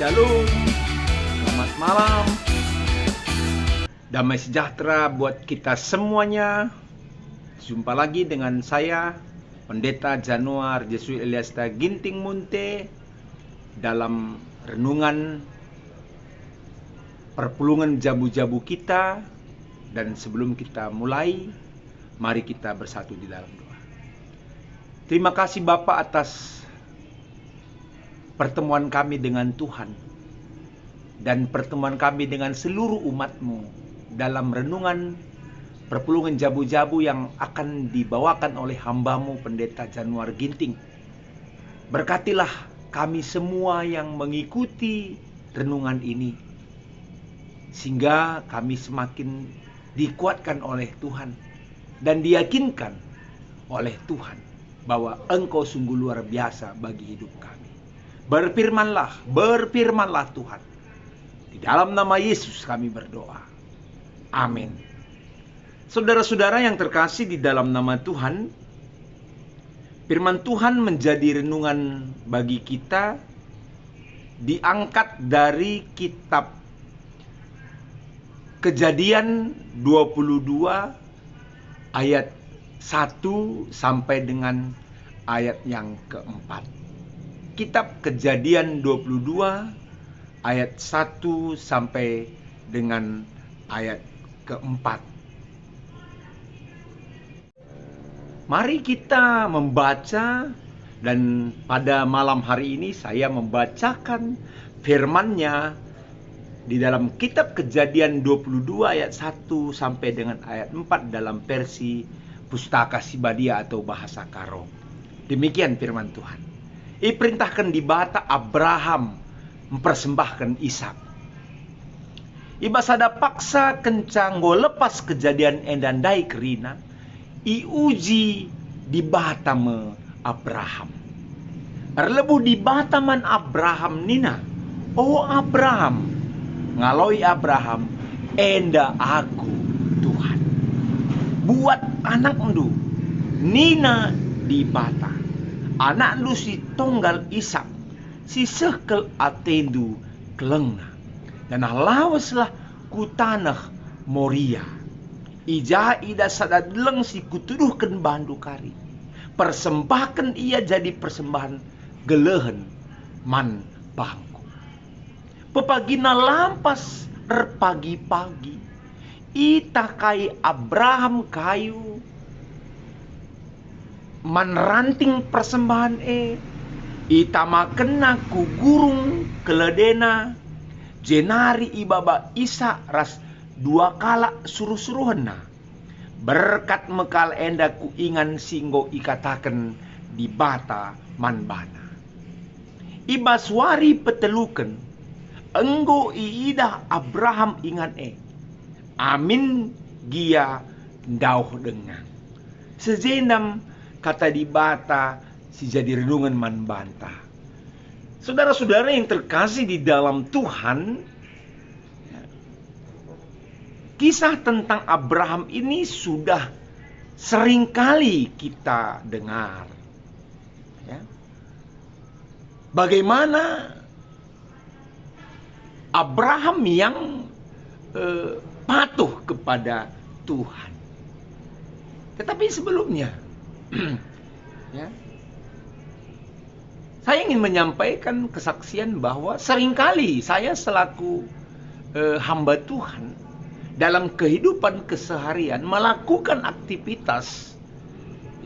Shalom, selamat malam. Damai sejahtera buat kita semuanya. Jumpa lagi dengan saya, Pendeta Januar Jesuit Eliasta Ginting Munte, dalam renungan perpulungan jabu-jabu kita. Dan sebelum kita mulai, mari kita bersatu di dalam doa. Terima kasih Bapa atas pertemuan kami dengan Tuhan dan pertemuan kami dengan seluruh umat-Mu dalam renungan perpulungan jabu-jabu yang akan dibawakan oleh hamba-Mu Pendeta Januar Ginting. Berkatilah kami semua yang mengikuti renungan ini, sehingga kami semakin dikuatkan oleh Tuhan dan diyakinkan oleh Tuhan bahwa Engkau sungguh luar biasa bagi hidup kami. Berfirmanlah Tuhan. Di dalam nama Yesus kami berdoa. Amin. Saudara-saudara yang terkasih di dalam nama Tuhan, firman Tuhan menjadi renungan bagi kita diangkat dari kitab Kejadian 22 ayat 1 sampai dengan ayat yang keempat. Kitab Kejadian 22 ayat 1 sampai dengan ayat keempat. Mari kita membaca, dan pada malam hari ini saya membacakan firman-Nya di dalam kitab Kejadian 22 ayat 1 sampai dengan ayat 4 dalam versi Pustaka Sibadia atau bahasa Karo. Demikian firman Tuhan. Iperintahkan di bata Abraham mempersembahkan Ishak. Iba sada paksa kencang go lepas kejadian endandai kerina, iuji di bata me Abraham. Erlebu di bata man Abraham nina, oh Abraham, ngaloi Abraham, enda aku Tuhan. Buat anak ndu, nina di bata. Anak lu si tonggal Ishak, si sekel atendu kelengna. Dan lawaslah ku tanah Moria. Ija ida sadadleng si kutuduhkan bandu kari. Persembahkan ia jadi persembahan gelehen man bangku. Pepagina lampas pagi-pagi. Ita kai Abraham kayu manranting persembahan itama kena ku gurung keledena jenari ibaba Isa ras dua kala suruh-suruhena berkat mekal enda ku ingan singgo ikataken di bata manbana iba suari peteluken enggo iidah Abraham ingan amin gia ndauh dengan sejenam kata di bata si jadi renungan man bantah. Saudara-saudara yang terkasih di dalam Tuhan, kisah tentang Abraham ini sudah seringkali kita dengar. Ya. Bagaimana Abraham yang patuh kepada Tuhan. Tetapi sebelumnya, ya, saya ingin menyampaikan kesaksian bahwa seringkali saya selaku hamba Tuhan dalam kehidupan keseharian melakukan aktivitas,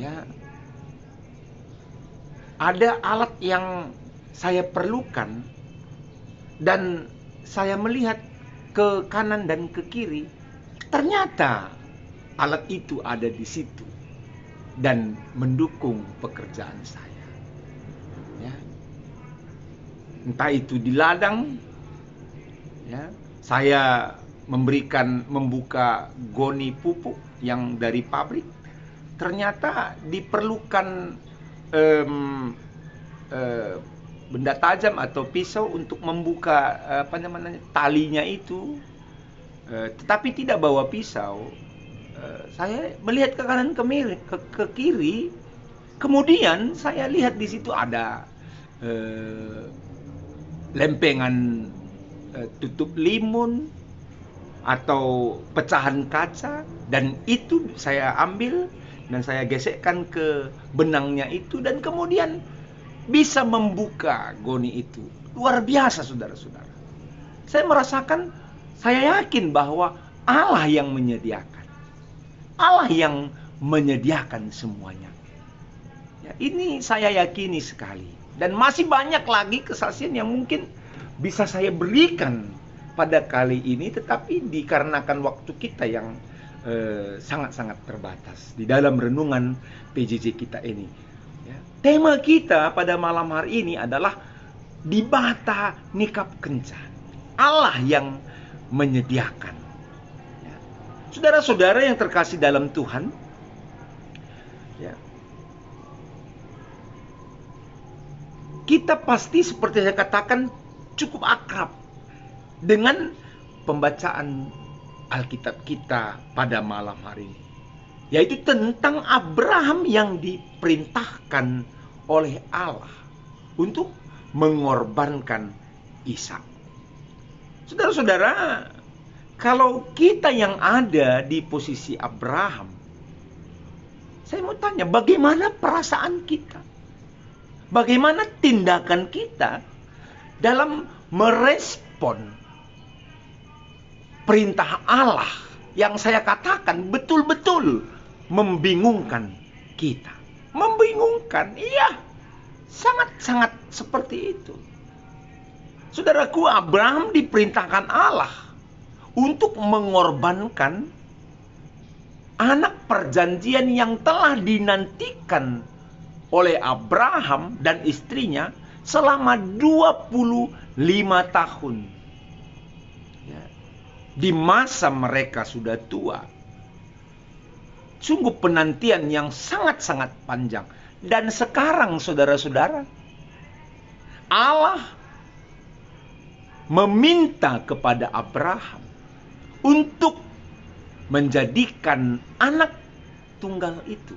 ya, ada alat yang saya perlukan dan saya melihat ke kanan dan ke kiri, ternyata alat itu ada di situ dan mendukung pekerjaan saya. Ya. Entah itu di ladang, ya, saya membuka goni pupuk yang dari pabrik, ternyata diperlukan benda tajam atau pisau untuk membuka talinya itu, tetapi tidak bawa pisau. Saya melihat ke kanan ke kiri, kemudian saya lihat di situ ada lempengan tutup limun atau pecahan kaca, dan itu saya ambil dan saya gesekkan ke benangnya itu, dan kemudian bisa membuka goni itu. Luar biasa, saudara-saudara. Saya merasakan, saya yakin bahwa Allah yang menyediakan. Allah yang menyediakan semuanya. Ya, ini saya yakini sekali. Dan masih banyak lagi kesaksian yang mungkin bisa saya berikan pada kali ini, tetapi dikarenakan waktu kita yang sangat-sangat terbatas di dalam renungan PJJ kita ini. Ya. Tema kita pada malam hari ini adalah di bata nikap kencan. Allah yang menyediakan. Ya. Saudara-saudara yang terkasih dalam Tuhan, ya, kita pasti seperti saya katakan cukup akrab dengan pembacaan Alkitab kita pada malam hari ini, yaitu tentang Abraham yang diperintahkan oleh Allah untuk mengorbankan Ishak. Saudara-saudara, kalau kita yang ada di posisi Abraham, saya mau tanya, bagaimana perasaan kita? Bagaimana tindakan kita dalam merespon perintah Allah yang saya katakan betul-betul membingungkan kita? Membingungkan, iya, sangat-sangat seperti itu. Saudaraku, Abraham diperintahkan Allah untuk mengorbankan anak perjanjian yang telah dinantikan oleh Abraham dan istrinya selama 25 tahun. Ya. Di masa mereka sudah tua. Sungguh penantian yang sangat-sangat panjang. Dan sekarang, saudara-saudara, Allah meminta kepada Abraham untuk menjadikan anak tunggal itu,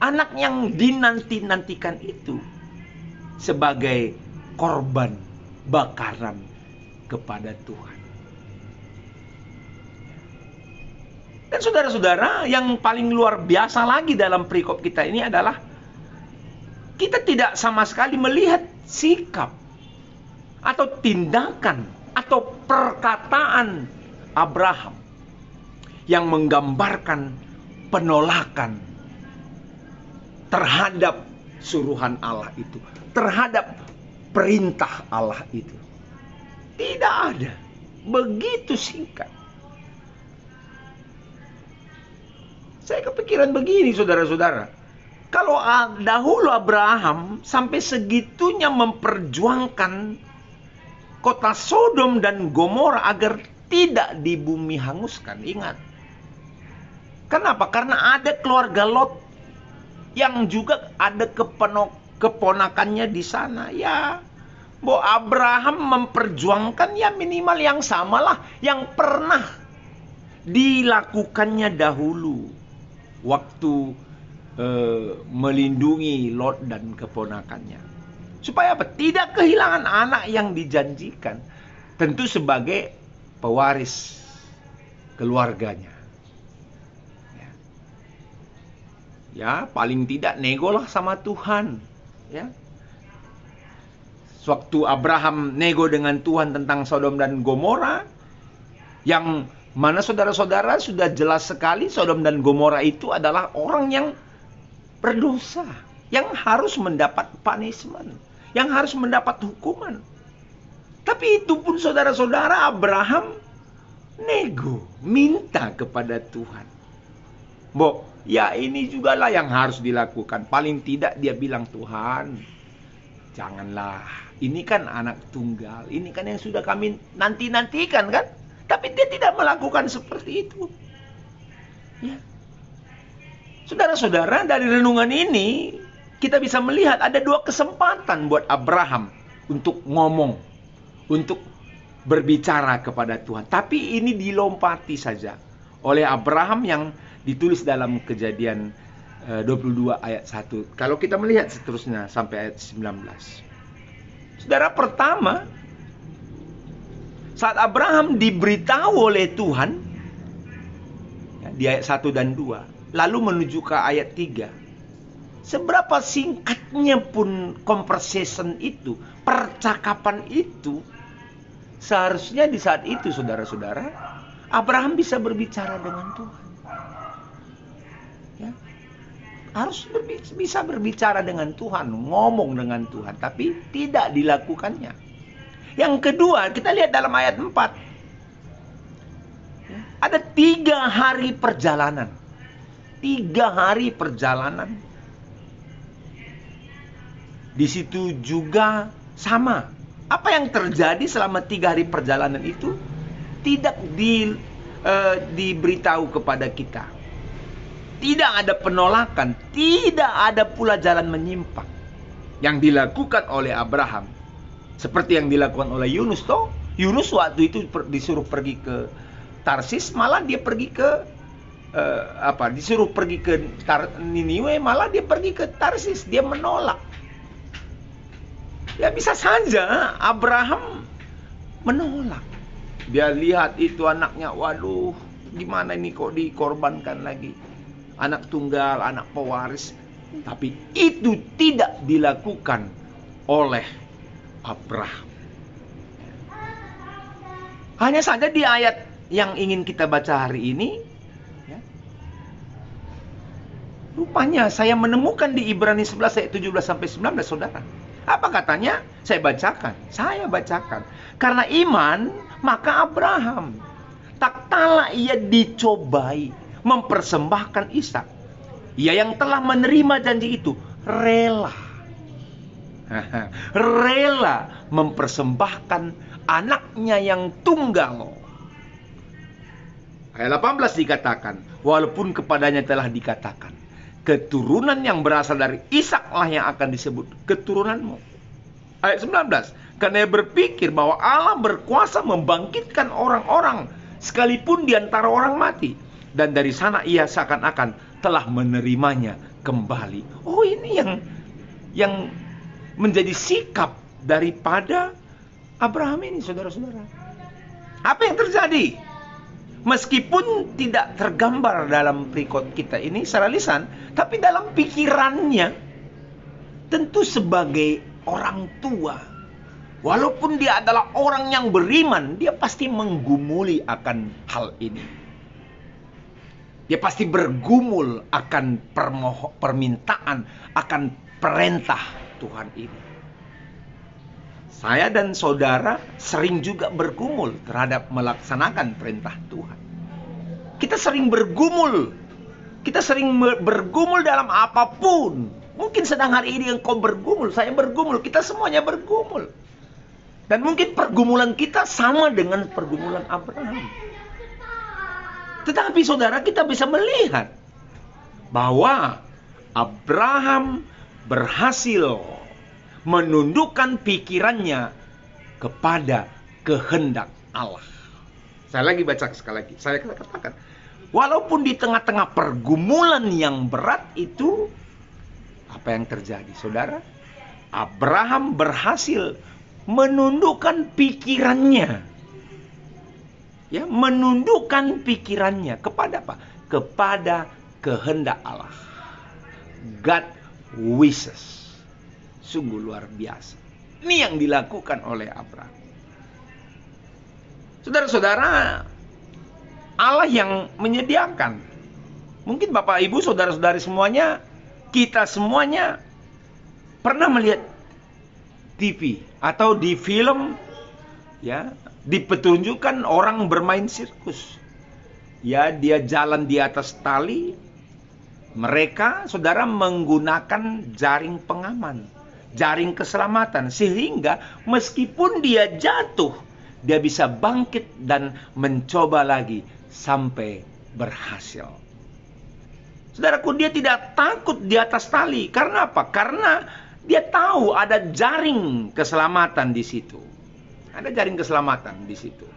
anak yang dinanti-nantikan itu, sebagai korban bakaran kepada Tuhan. Dan saudara-saudara, yang paling luar biasa lagi dalam perikop kita ini adalah kita tidak sama sekali melihat sikap atau tindakan atau perkataan Abraham yang menggambarkan penolakan terhadap suruhan Allah itu, terhadap perintah Allah itu. Tidak ada. Begitu singkat. Saya kepikiran begini, saudara-saudara. Kalau dahulu Abraham sampai segitunya memperjuangkan kota Sodom dan Gomora agar tidak di bumi hanguskan. Ingat. Kenapa? Karena ada keluarga Lot yang juga ada keponakannya di sana. Ya, bahwa Abraham memperjuangkan ya minimal yang samalah yang pernah dilakukannya dahulu waktu melindungi Lot dan keponakannya. Supaya apa? Tidak kehilangan anak yang dijanjikan. Tentu sebagai pewaris keluarganya. Ya, paling tidak negolah sama Tuhan. Ya. Sewaktu Abraham nego dengan Tuhan tentang Sodom dan Gomora, yang mana saudara-saudara sudah jelas sekali Sodom dan Gomora itu adalah orang yang berdosa, yang harus mendapat punishment, yang harus mendapat hukuman. Tapi itu pun saudara-saudara, Abraham nego, minta kepada Tuhan. Ya ini jugalah yang harus dilakukan. Paling tidak dia bilang, Tuhan, janganlah. Ini kan anak tunggal. Ini kan yang sudah kami nanti-nantikan kan. Tapi dia tidak melakukan seperti itu. Ya. Saudara-saudara, dari renungan ini kita bisa melihat ada dua kesempatan buat Abraham untuk ngomong, untuk berbicara kepada Tuhan. Tapi ini dilompati saja oleh Abraham yang ditulis dalam Kejadian 22 ayat 1. Kalau kita melihat seterusnya sampai ayat 19. Saudara, pertama, Saat Abraham diberitahu oleh Tuhan, ya, di ayat 1 dan 2, lalu menuju ke ayat 3, seberapa singkatnya pun conversation itu, percakapan itu, seharusnya di saat itu, saudara-saudara, Abraham bisa berbicara dengan Tuhan. Ya, harus bisa berbicara dengan Tuhan, ngomong dengan Tuhan, tapi tidak dilakukannya. Yang kedua, kita lihat dalam ayat 4. Ada 3 hari perjalanan. 3 hari perjalanan. Di situ juga sama. Apa yang terjadi selama 3 hari perjalanan itu tidak diberitahu kepada kita. Tidak ada penolakan, tidak ada pula jalan menyimpang yang dilakukan oleh Abraham. Seperti yang dilakukan oleh Yunus toh. Yunus waktu itu disuruh pergi ke Tarsis, malah dia pergi ke disuruh pergi ke Niniwe, malah dia pergi ke Tarsis. Dia menolak. Ya bisa saja Abraham menolak. Dia lihat itu anaknya, waduh, gimana ini kok dikorbankan lagi. Anak tunggal, anak pewaris. Tapi itu tidak dilakukan oleh Abraham. Hanya saja di ayat yang ingin kita baca hari ini, ya, rupanya saya menemukan di Ibrani 11 ayat 17 sampai 19, saudara. Apa katanya? Saya bacakan. Karena iman, maka Abraham, tak kala ia dicobai, mempersembahkan Ishak. Ia yang telah menerima janji itu, rela mempersembahkan anaknya yang tunggal. Ayat 18 dikatakan, walaupun kepadanya telah dikatakan, keturunan yang berasal dari Ishaklah yang akan disebut keturunanmu. Ayat 19, karena ia berpikir bahwa Allah berkuasa membangkitkan orang-orang sekalipun di antara orang mati, dan dari sana ia seakan-akan telah menerimanya kembali. Oh, ini yang menjadi sikap daripada Abraham ini, saudara-saudara. Apa yang terjadi? Meskipun tidak tergambar dalam perikop kita ini secara lisan, tapi dalam pikirannya, tentu sebagai orang tua, walaupun dia adalah orang yang beriman, dia pasti menggumuli akan hal ini. Dia pasti bergumul akan permintaan, akan perintah Tuhan ini. Saya dan saudara sering juga bergumul terhadap melaksanakan perintah Tuhan. Kita sering bergumul. Kita sering bergumul dalam apapun. Mungkin sedang hari ini engkau bergumul, saya bergumul, kita semuanya bergumul. Dan mungkin pergumulan kita sama dengan pergumulan Abraham. Tetapi saudara, kita bisa melihat bahwa Abraham berhasil menundukkan pikirannya kepada kehendak Allah. Saya lagi baca sekali lagi. Saya katakan, walaupun di tengah-tengah pergumulan yang berat itu, apa yang terjadi, saudara? Abraham berhasil menundukkan pikirannya. Ya, menundukkan pikirannya kepada apa? Kepada kehendak Allah. God wishes. Sungguh luar biasa. Ini yang dilakukan oleh Abraham. Saudara-saudara, Allah yang menyediakan. Mungkin Bapak Ibu, saudara-saudari semuanya, kita semuanya pernah melihat TV atau di film, ya, dipertunjukkan orang bermain sirkus. Ya, dia jalan di atas tali. Mereka, saudara, menggunakan jaring pengaman, jaring keselamatan, sehingga meskipun dia jatuh, dia bisa bangkit dan mencoba lagi sampai berhasil. Saudaraku, dia tidak takut di atas tali. Karena apa? Karena dia tahu ada jaring keselamatan di situ. Ada jaring keselamatan di situ.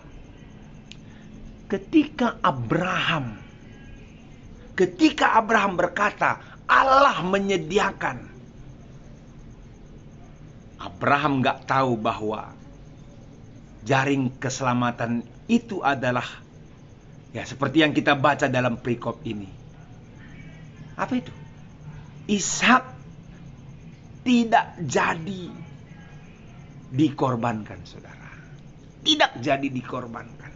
Ketika Abraham berkata, Allah menyediakan. Abraham gak tahu bahwa jaring keselamatan itu adalah, ya seperti yang kita baca dalam perikop ini. Apa itu? Ishak tidak jadi dikorbankan, saudara. Tidak jadi dikorbankan.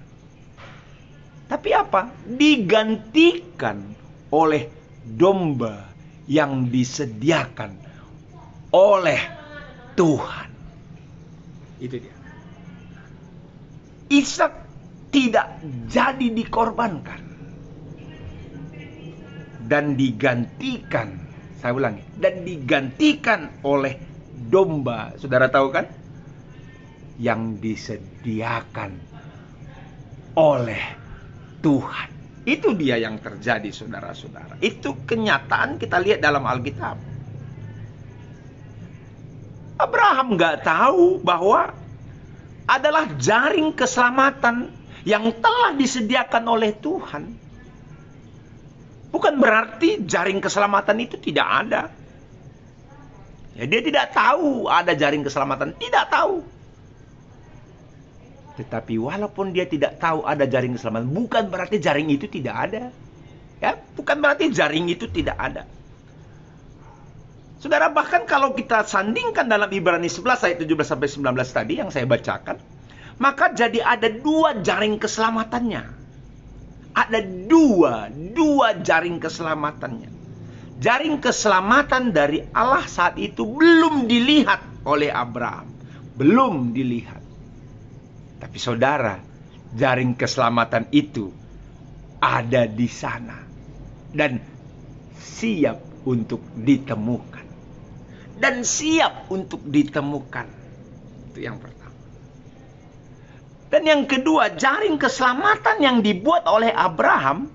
Tapi apa? Digantikan oleh domba yang disediakan oleh Tuhan. Itu dia. Ishak tidak jadi dikorbankan dan digantikan, saya ulangi, dan digantikan oleh domba. Saudara tahu kan? Yang disediakan oleh Tuhan. Itu dia yang terjadi, saudara-saudara. Itu kenyataan kita lihat dalam Alkitab. Abraham nggak tahu bahwa adalah jaring keselamatan yang telah disediakan oleh Tuhan. Bukan berarti jaring keselamatan itu tidak ada. Ya, dia tidak tahu ada jaring keselamatan, tidak tahu. Tetapi walaupun dia tidak tahu ada jaring keselamatan, bukan berarti jaring itu tidak ada. Ya, bukan berarti jaring itu tidak ada. Saudara, bahkan kalau kita sandingkan dalam Ibrani 11 ayat 17 sampai 19 tadi yang saya bacakan, maka jadi ada dua jaring keselamatannya. Ada dua jaring keselamatannya. Jaring keselamatan dari Allah saat itu belum dilihat oleh Abraham. Belum dilihat. Tapi saudara, jaring keselamatan itu ada di sana. Dan siap untuk ditemukan. Dan siap untuk ditemukan. Itu yang pertama. Dan yang kedua, jaring keselamatan yang dibuat oleh Abraham,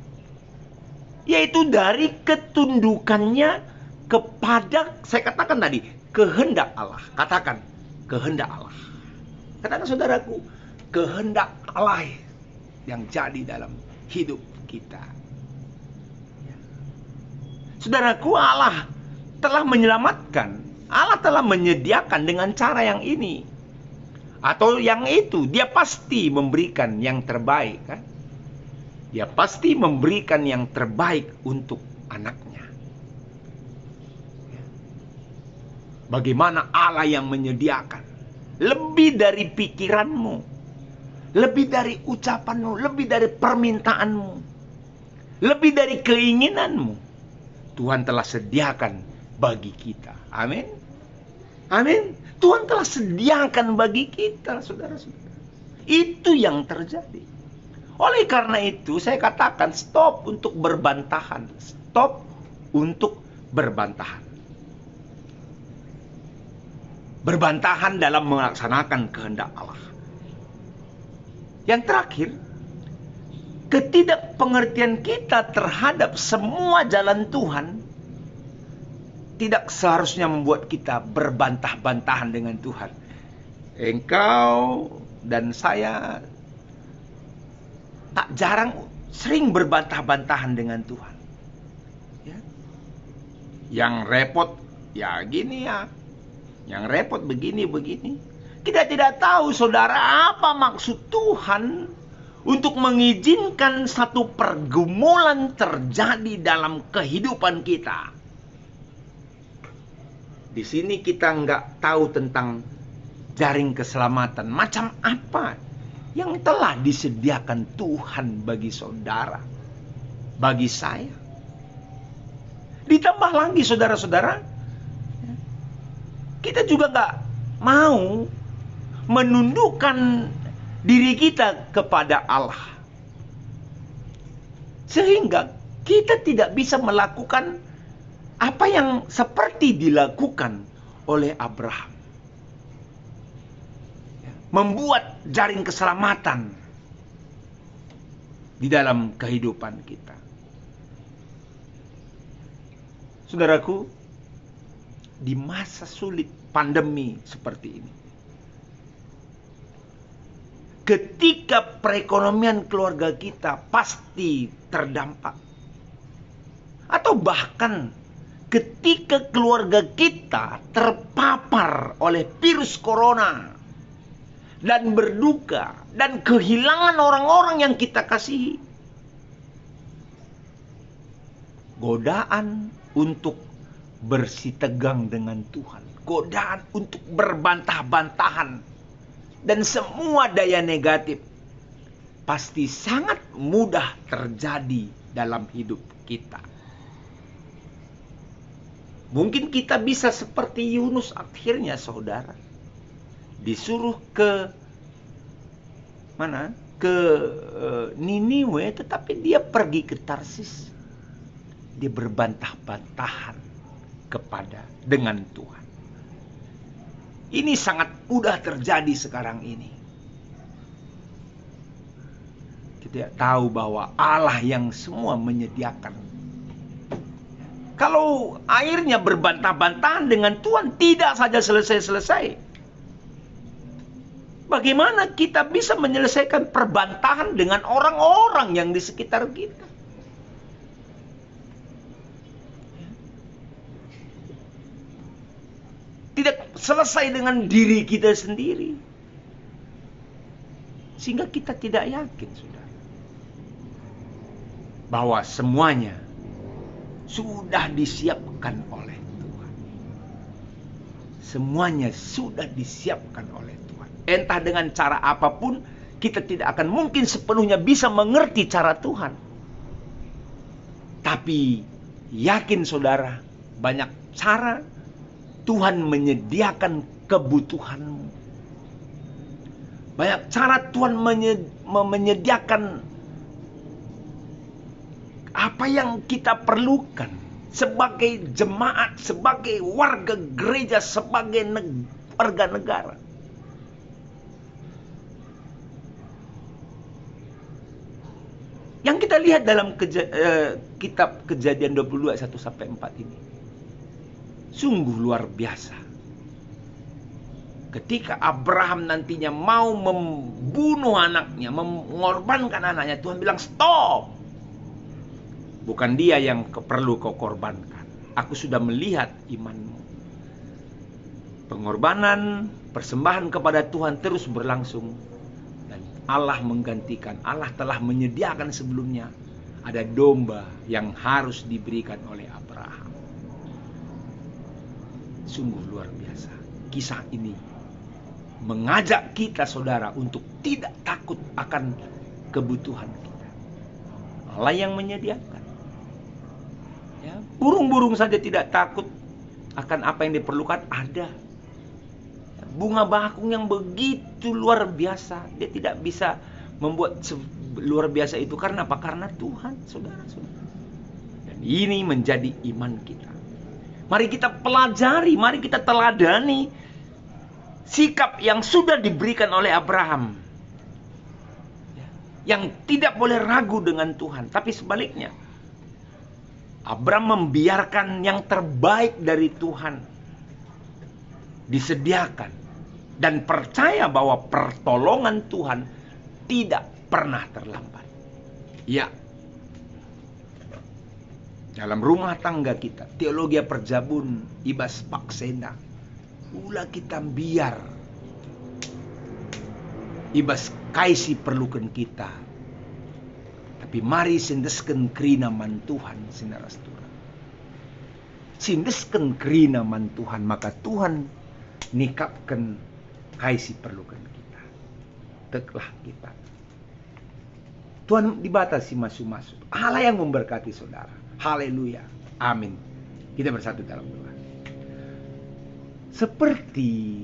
yaitu dari ketundukannya kepada, saya katakan tadi, kehendak Allah. Katakan, kehendak Allah. Katakan saudaraku, kehendak Allah yang jadi dalam hidup kita. Saudaraku, Allah telah menyelamatkan. Allah telah menyediakan dengan cara yang ini atau yang itu. Dia pasti memberikan yang terbaik, kan? Dia pasti memberikan yang terbaik untuk anaknya. Bagaimana Allah yang menyediakan lebih dari pikiranmu, lebih dari ucapanmu, lebih dari permintaanmu, lebih dari keinginanmu. Tuhan telah sediakan bagi kita. Amin. Amin. Tuhan telah sediakan bagi kita, saudara-saudara. Itu yang terjadi. Oleh karena itu, saya katakan stop untuk berbantahan. Stop untuk berbantahan. Berbantahan dalam melaksanakan kehendak Allah. Yang terakhir, ketidakpengertian kita terhadap semua jalan Tuhan tidak seharusnya membuat kita berbantah-bantahan dengan Tuhan. Engkau dan saya tak jarang sering berbantah-bantahan dengan Tuhan. Ya. Yang repot, ya gini ya. Yang repot begini-begini. Kita tidak tahu, saudara, apa maksud Tuhan untuk mengizinkan satu pergumulan terjadi dalam kehidupan kita. Di sini kita nggak tahu tentang jaring keselamatan. Macam apa yang telah disediakan Tuhan bagi saudara, bagi saya. Ditambah lagi, saudara-saudara, kita juga nggak mau menundukkan diri kita kepada Allah. Sehingga kita tidak bisa melakukan apa yang seperti dilakukan oleh Abraham. Membuat jaring keselamatan di dalam kehidupan kita. Saudaraku, di masa sulit pandemi seperti ini, ketika perekonomian keluarga kita pasti terdampak, atau bahkan ketika keluarga kita terpapar oleh virus corona, dan berduka dan kehilangan orang-orang yang kita kasihi. Godaan untuk bersitegang dengan Tuhan, godaan untuk berbantah-bantahan, dan semua daya negatif pasti sangat mudah terjadi dalam hidup kita. Mungkin kita bisa seperti Yunus akhirnya, saudara. Disuruh ke mana? Ke Niniwe, tetapi dia pergi ke Tarsis. Dia berbantah-bantahan dengan Tuhan. Ini sangat mudah terjadi sekarang ini. Kita tahu bahwa Allah yang semua menyediakan. Kalau akhirnya berbantah-bantahan dengan Tuhan tidak saja selesai-selesai, bagaimana kita bisa menyelesaikan perbantahan dengan orang-orang yang di sekitar kita? Tidak selesai dengan diri kita sendiri. Sehingga kita tidak yakin, saudara, bahwa semuanya sudah disiapkan oleh Tuhan. Semuanya sudah disiapkan oleh Tuhan. Entah dengan cara apapun, kita tidak akan mungkin sepenuhnya bisa mengerti cara Tuhan. Tapi yakin, saudara, banyak cara Tuhan menyediakan kebutuhanmu. Banyak cara Tuhan menyediakan apa yang kita perlukan sebagai jemaat, sebagai warga gereja, sebagai warga negara. Yang kita lihat dalam kitab Kejadian 22 1-4 ini sungguh luar biasa. Ketika Abraham nantinya mau membunuh anaknya, mengorbankan anaknya, Tuhan bilang stop. Bukan dia yang perlu kau korbankan. Aku sudah melihat imanmu. Pengorbanan, persembahan kepada Tuhan terus berlangsung. Dan Allah menggantikan. Allah telah menyediakan sebelumnya. Ada domba yang harus diberikan oleh Abraham. Sungguh luar biasa. Kisah ini mengajak kita, saudara, untuk tidak takut akan kebutuhan kita. Allah yang menyediakan. Ya, burung-burung saja tidak takut akan apa yang diperlukan, ada. Bunga bakung yang begitu luar biasa, dia tidak bisa membuat luar biasa itu karena apa? Karena Tuhan, saudara-saudara. Dan ini menjadi iman kita. Mari kita pelajari, mari kita teladani sikap yang sudah diberikan oleh Abraham. Yang tidak boleh ragu dengan Tuhan. Tapi sebaliknya, Abraham membiarkan yang terbaik dari Tuhan disediakan. Dan percaya bahwa pertolongan Tuhan tidak pernah terlambat. Ya. Dalam rumah tangga kita, teologi perjabun, ibas paksena, ulah kita biar ibas kaisi perlukan kita. Tapi mari sindesken kerina man Tuhan, sinarastura. Sindesken kerina man Tuhan, maka Tuhan nikapkan kaisi perlukan kita. Teklah kita. Tuhan dibatasi masuk-masuk. Allah yang memberkati saudara. Haleluya. Amin. Kita bersatu dalam doa. Seperti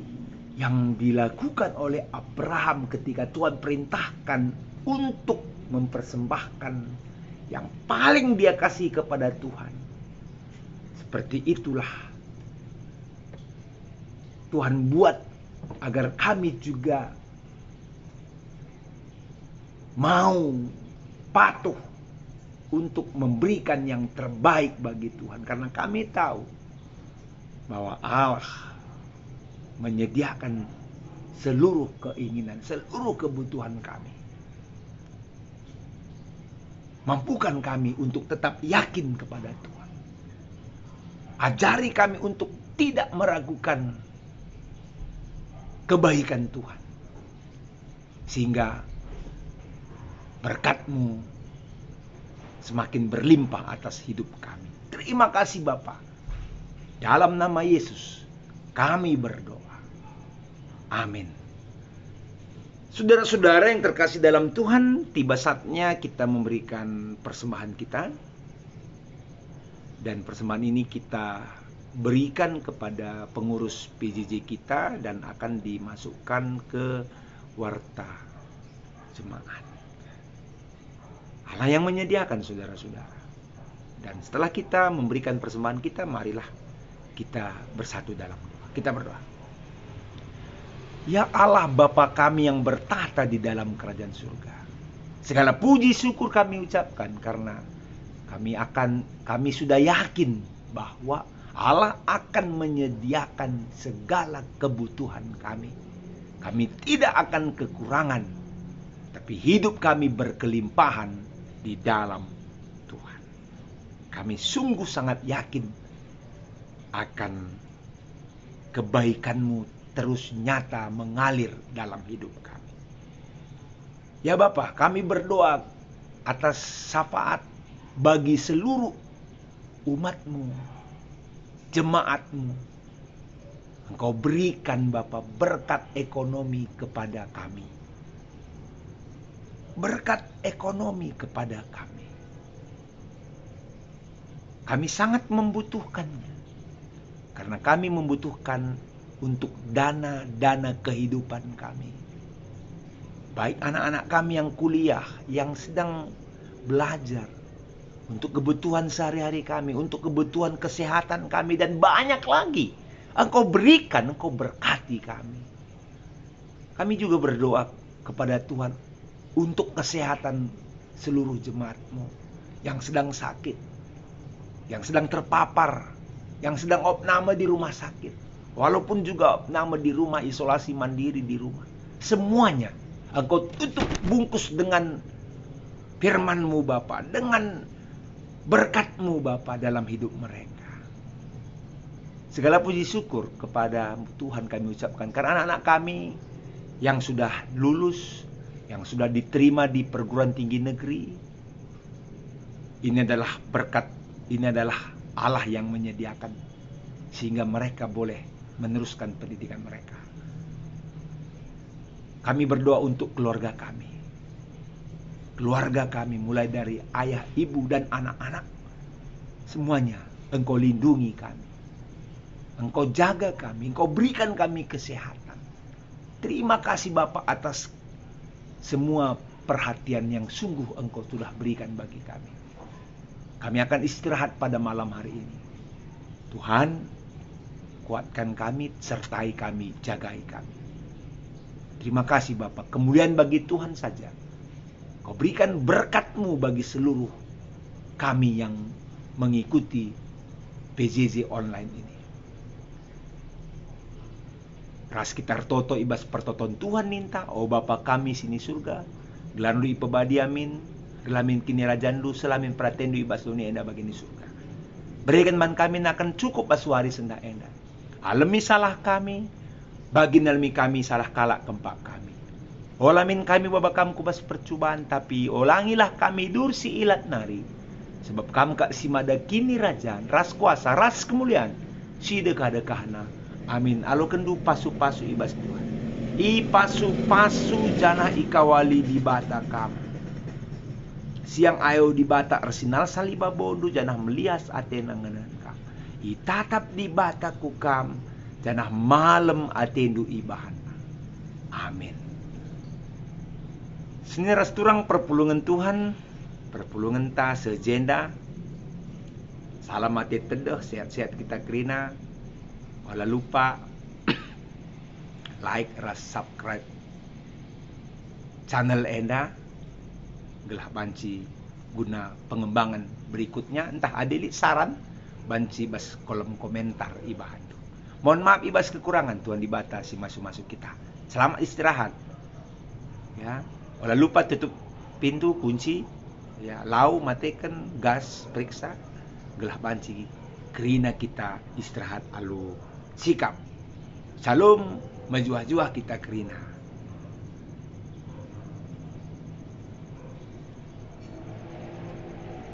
yang dilakukan oleh Abraham ketika Tuhan perintahkan untuk mempersembahkan yang paling dia kasih kepada Tuhan. Seperti itulah Tuhan buat agar kami juga mau patuh untuk memberikan yang terbaik bagi Tuhan. Karena kami tahu bahwa Allah menyediakan seluruh keinginan, seluruh kebutuhan kami. Mampukan kami untuk tetap yakin kepada Tuhan. Ajari kami untuk tidak meragukan kebaikan Tuhan. sehingga berkat-Mu semakin berlimpah atas hidup kami. Terima kasih Bapa. Dalam nama Yesus kami berdoa. Amin. Saudara-saudara yang terkasih dalam Tuhan, tiba saatnya kita memberikan persembahan kita. Dan persembahan ini kita berikan kepada pengurus PJJ kita dan akan dimasukkan ke warta jemaat. Allah yang menyediakan, saudara-saudara. Dan setelah kita memberikan persembahan kita, marilah kita bersatu dalam doa. Kita berdoa. Ya Allah Bapa kami yang bertahta di dalam kerajaan surga, segala puji syukur kami ucapkan karena kami sudah yakin bahwa Allah akan menyediakan segala kebutuhan kami. Kami tidak akan kekurangan, tapi hidup kami berkelimpahan di dalam Tuhan. Kami sungguh sangat yakin akan kebaikan-Mu terus nyata mengalir dalam hidup kami. Ya Bapa, kami berdoa atas syafaat bagi seluruh umat-Mu, jemaat-Mu. Engkau berikan Bapa berkat ekonomi kepada kami. Berkat ekonomi kepada kami. Kami sangat membutuhkannya. Karena kami membutuhkan untuk dana kehidupan kami. Baik anak-anak kami yang kuliah, yang sedang belajar, untuk kebutuhan sehari-hari kami, untuk kebutuhan kesehatan kami, dan banyak lagi. Engkau berikan, Engkau berkati kami. Kami juga berdoa kepada Tuhan untuk kesehatan seluruh jemaat-Mu yang sedang sakit, yang sedang terpapar, yang sedang opname di rumah sakit. Walaupun juga nama di rumah, isolasi mandiri di rumah. Semuanya Engkau tutup bungkus dengan firman-Mu Bapa, dengan berkat-Mu Bapa dalam hidup mereka. Segala puji syukur kepada Tuhan kami ucapkan karena anak-anak kami yang sudah lulus, yang sudah diterima di perguruan tinggi negeri. Ini adalah berkat, ini adalah Allah yang menyediakan sehingga mereka boleh meneruskan pendidikan mereka. Kami berdoa untuk keluarga kami. Keluarga kami mulai dari ayah, ibu, dan anak-anak. Semuanya Engkau lindungi kami. Engkau jaga kami. Engkau berikan kami kesehatan. Terima kasih Bapa atas semua perhatian yang sungguh Engkau sudah berikan bagi kami. Kami akan istirahat pada malam hari ini. Tuhan, kuatkan kami, sertai kami, jagai kami. Terima kasih Bapa. Kemuliaan bagi Tuhan saja. Kau berikan berkat-Mu bagi seluruh kami yang mengikuti PJJ online ini. Ras kitar toto ibas pertoton Tuhan ninta, oh Bapa kami sini surga, gelandu ipebadi amin, gelamin kini rajandu, selamin pratendu ibas dunia enda bagini surga. Berikan man kami akan cukup basuari senda enda. Alami salah kami, bagi nalmi kami salah kalak kempak kami. Olamin kami babakam kubas percubaan, tapi olangilah kami dursi ilat nari. Sebab kam kak simada kini rajaan, ras kuasa, ras kemuliaan, si dekah-dekahna. Amin. Alo kendu pasu-pasu ibas Tuhan. I pasu-pasu janah ikawali di bata kam. Siang ayo di bata arsinal saliba bodu janah melias atena nganan kam. Itatap di bata kukam janah malam atendu ibahan. Amin. Sini rasturang perpulungan Tuhan, perpulungan ta sejenda. Salam ate tedeh, sehat-sehat kita kerina. Wala lupa like, ras subscribe channel enda. Gelah banci guna pengembangan berikutnya. Entah adili saran banci bas kolom komentar ibahan. Mohon maaf ibas kekurangan, Tuhan dibatasi masuk-masuk kita. Selamat istirahat. Ya, wala lupa tutup pintu, kunci. Ya, lau matikan gas, periksa. Gelah banci kerina kita istirahat alu sikap. Salam majuah-juah kita kerina.